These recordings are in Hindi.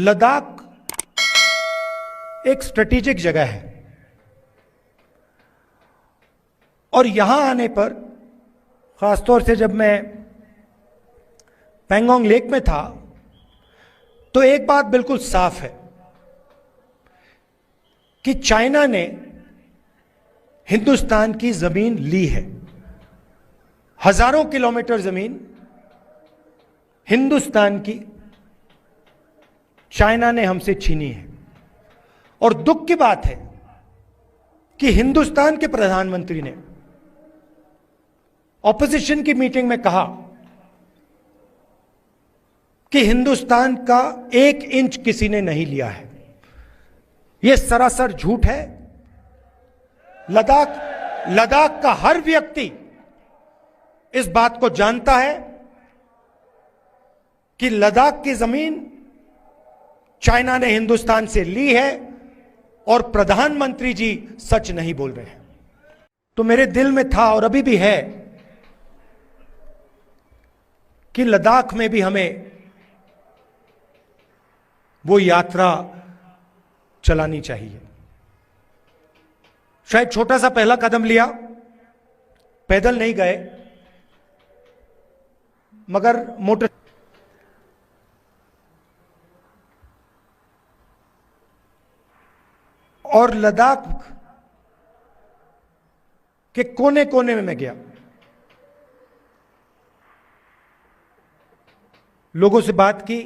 लद्दाख एक स्ट्रेटेजिक जगह है और यहां आने पर, खासतौर से जब मैं पैंगोंग लेक में था, तो एक बात बिल्कुल साफ है कि चाइना ने हिंदुस्तान की जमीन ली है। हजारों किलोमीटर जमीन हिंदुस्तान की चाइना ने हमसे छीनी है। और दुख की बात है कि हिंदुस्तान के प्रधानमंत्री ने ऑपोजिशन की मीटिंग में कहा कि हिंदुस्तान का 1 इंच किसी ने नहीं लिया है। यह सरासर झूठ है। लद्दाख का हर व्यक्ति इस बात को जानता है कि लद्दाख की जमीन चाइना ने हिंदुस्तान से ली है और प्रधानमंत्री जी सच नहीं बोल रहे हैं। तो मेरे दिल में था और अभी भी है कि लद्दाख में भी हमें वो यात्रा चलानी चाहिए। शायद छोटा सा पहला कदम लिया, पैदल नहीं गए, मगर मोटर और लद्दाख के कोने कोने में मैं गया, लोगों से बात की,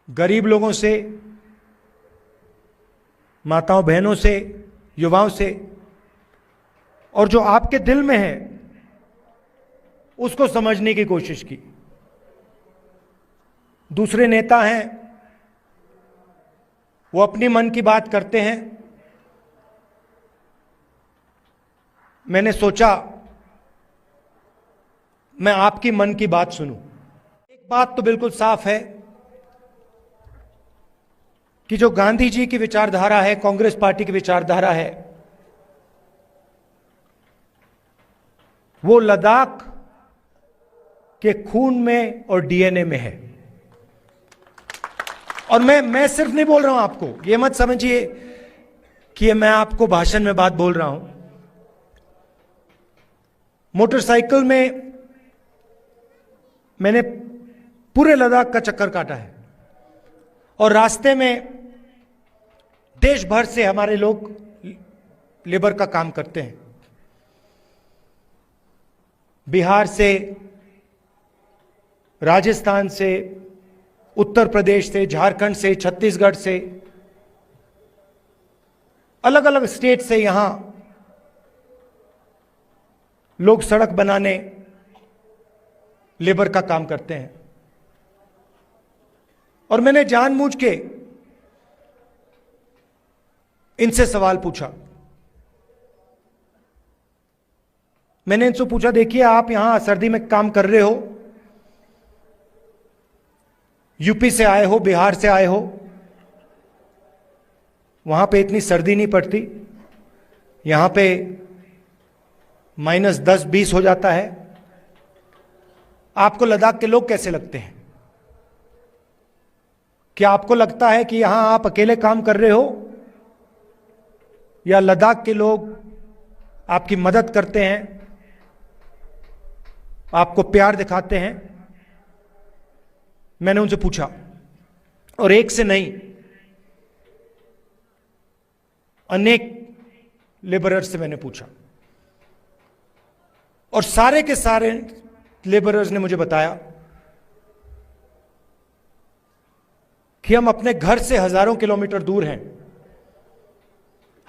गरीब लोगों से, माताओं बहनों से, युवाओं से, और जो आपके दिल में है उसको समझने की कोशिश की। दूसरे नेता हैं, वो अपनी मन की बात करते हैं। मैंने सोचा मैं आपकी मन की बात सुनूं। एक बात तो बिल्कुल साफ है कि जो गांधी जी की विचारधारा है, कांग्रेस पार्टी की विचारधारा है, वो लद्दाख के खून में और डीएनए में है। और मैं सिर्फ नहीं बोल रहा हूं आपको, ये मत समझिए कि मैं आपको भाषण में बात बोल रहा हूं। मोटरसाइकिल में मैंने पूरे लद्दाख का चक्कर काटा है और रास्ते में देश भर से हमारे लोग लेबर का काम करते हैं। बिहार से, राजस्थान से, उत्तर प्रदेश से, झारखंड से, छत्तीसगढ़ से, अलग अलग स्टेट से यहां लोग सड़क बनाने, लेबर का काम करते हैं। और मैंने जानबूझ के इनसे सवाल पूछा। मैंने इनसे पूछा, देखिए आप यहां सर्दी में काम कर रहे हो, यूपी से आए हो, बिहार से आए हो, वहां पे इतनी सर्दी नहीं पड़ती, यहां पे -10-20 हो जाता है। आपको लद्दाख के लोग कैसे लगते हैं? क्या आपको लगता है कि यहां आप अकेले काम कर रहे हो या लद्दाख के लोग आपकी मदद करते हैं, आपको प्यार दिखाते हैं? मैंने उनसे पूछा और एक से नहीं, अनेक लेबरर्स से मैंने पूछा और सारे के सारे लेबरर्स ने मुझे बताया कि हम अपने घर से हजारों किलोमीटर दूर हैं,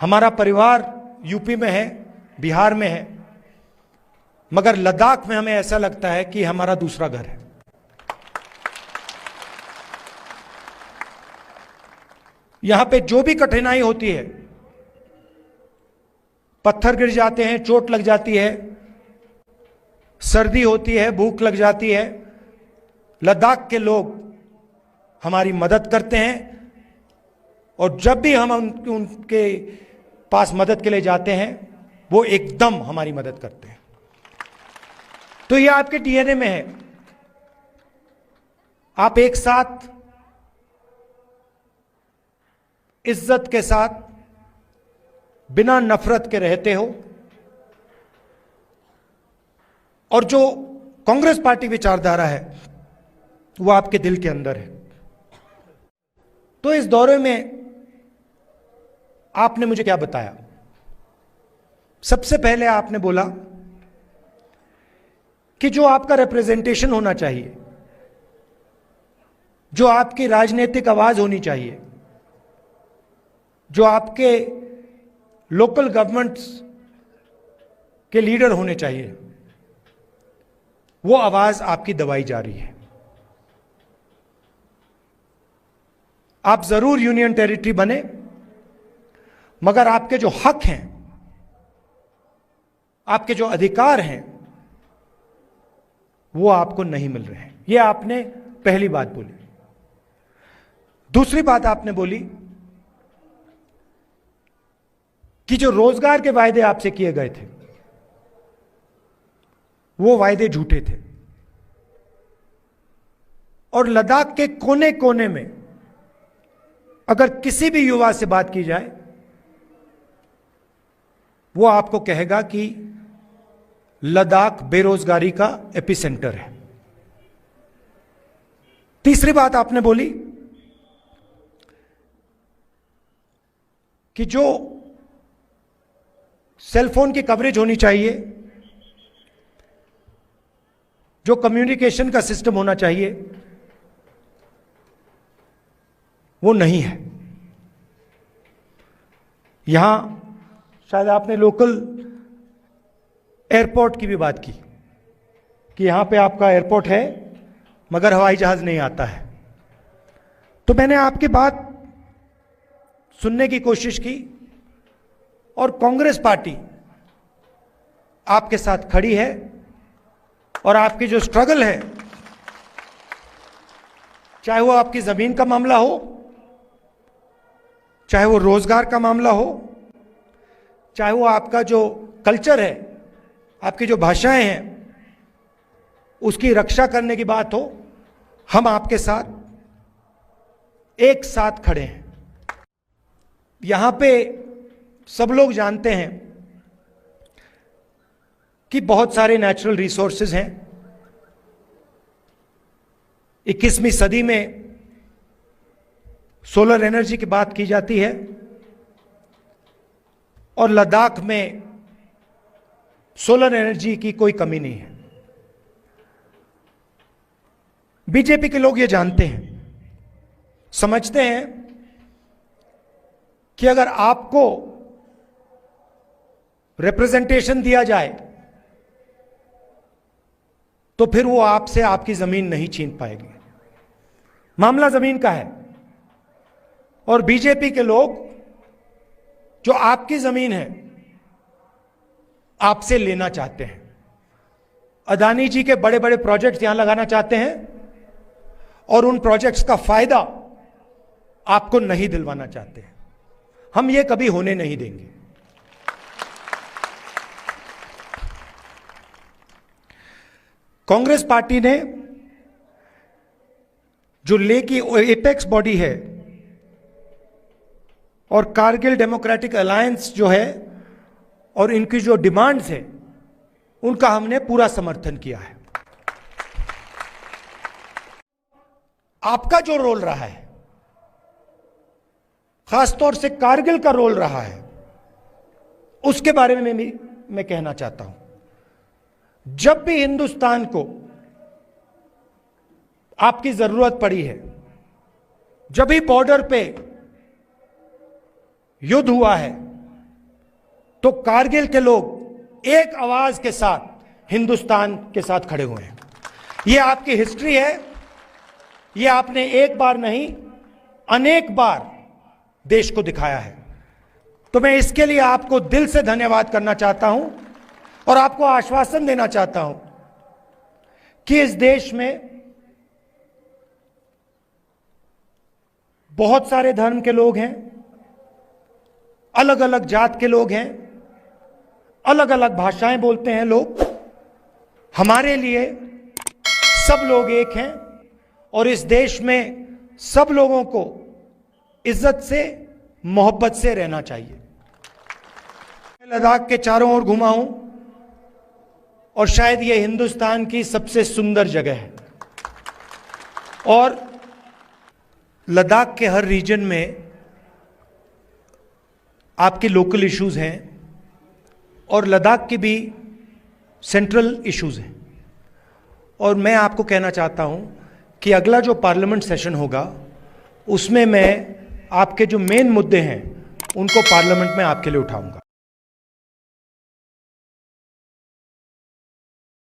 हमारा परिवार यूपी में है, बिहार में है, मगर लद्दाख में हमें ऐसा लगता है कि हमारा दूसरा घर है। यहां पे जो भी कठिनाई होती है, पत्थर गिर जाते हैं, चोट लग जाती है, सर्दी होती है, भूख लग जाती है, लद्दाख के लोग हमारी मदद करते हैं। और जब भी हम उनके पास मदद के लिए जाते हैं, वो एकदम हमारी मदद करते हैं। तो ये आपके डीएनए में है। आप एक साथ इज्जत के साथ बिना नफरत के रहते हो, और जो कांग्रेस पार्टी विचारधारा है वो आपके दिल के अंदर है। तो इस दौरे में आपने मुझे क्या बताया? सबसे पहले आपने बोला कि जो आपका रिप्रेजेंटेशन होना चाहिए, जो आपकी राजनीतिक आवाज होनी चाहिए, जो आपके लोकल गवर्नमेंट्स के लीडर होने चाहिए, वो आवाज आपकी दबाई जा रही है। आप जरूर यूनियन टेरिटरी बने, मगर आपके जो हक हैं, आपके जो अधिकार हैं, वो आपको नहीं मिल रहे हैं। ये आपने पहली बात बोली। दूसरी बात आपने बोली कि जो रोजगार के वायदे आपसे किए गए थे वो वायदे झूठे थे, और लद्दाख के कोने कोने में अगर किसी भी युवा से बात की जाए वो आपको कहेगा कि लद्दाख बेरोजगारी का एपिसेंटर है। तीसरी बात आपने बोली कि जो सेलफोन की कवरेज होनी चाहिए, जो कम्युनिकेशन का सिस्टम होना चाहिए, वो नहीं है। यहां शायद आपने लोकल एयरपोर्ट की भी बात की कि यहां पे आपका एयरपोर्ट है मगर हवाई जहाज नहीं आता है। तो मैंने आपकी बात सुनने की कोशिश की, और कांग्रेस पार्टी आपके साथ खड़ी है, और आपकी जो स्ट्रगल है, चाहे वो आपकी जमीन का मामला हो, चाहे वो रोजगार का मामला हो, चाहे वो आपका जो कल्चर है, आपकी जो भाषाएं हैं, उसकी रक्षा करने की बात हो, हम आपके साथ एक साथ खड़े हैं। यहां पे सब लोग जानते हैं कि बहुत सारे नेचुरल रिसोर्सेज हैं। 21वीं सदी में सोलर एनर्जी की बात की जाती है, और लद्दाख में सोलर एनर्जी की कोई कमी नहीं है। बीजेपी के लोग ये जानते हैं, समझते हैं कि अगर आपको रिप्रेजेंटेशन दिया जाए तो फिर वो आपसे आपकी जमीन नहीं छीन पाएगी। मामला जमीन का है, और बीजेपी के लोग जो आपकी जमीन है आपसे लेना चाहते हैं। अदानी जी के बड़े बड़े प्रोजेक्ट्स यहां लगाना चाहते हैं, और उन प्रोजेक्ट्स का फायदा आपको नहीं दिलवाना चाहते हैं। हम ये कभी होने नहीं देंगे। कांग्रेस पार्टी ने जो ले की एपेक्स बॉडी है और कारगिल डेमोक्रेटिक अलायंस जो है, और इनकी जो डिमांड्स है, उनका हमने पूरा समर्थन किया है। आपका जो रोल रहा है, खासतौर से कारगिल का रोल रहा है, उसके बारे में मैं कहना चाहता हूं। जब भी हिंदुस्तान को आपकी जरूरत पड़ी है, जब भी बॉर्डर पे युद्ध हुआ है, तो कारगिल के लोग एक आवाज के साथ हिंदुस्तान के साथ खड़े हुए हैं। यह आपकी हिस्ट्री है। यह आपने एक बार नहीं, अनेक बार देश को दिखाया है। तो मैं इसके लिए आपको दिल से धन्यवाद करना चाहता हूं, और आपको आश्वासन देना चाहता हूं कि इस देश में बहुत सारे धर्म के लोग हैं, अलग अलग जात के लोग हैं, अलग अलग भाषाएं बोलते हैं लोग। हमारे लिए सब लोग एक हैं, और इस देश में सब लोगों को इज्जत से, मोहब्बत से रहना चाहिए। मैं लद्दाख के चारों ओर घुमा हूं और शायद ये हिंदुस्तान की सबसे सुंदर जगह है। और लद्दाख के हर रीजन में आपके लोकल इश्यूज हैं और लद्दाख की भी सेंट्रल इश्यूज हैं। और मैं आपको कहना चाहता हूं कि अगला जो पार्लियामेंट सेशन होगा उसमें मैं आपके जो मेन मुद्दे हैं उनको पार्लियामेंट में आपके लिए उठाऊंगा।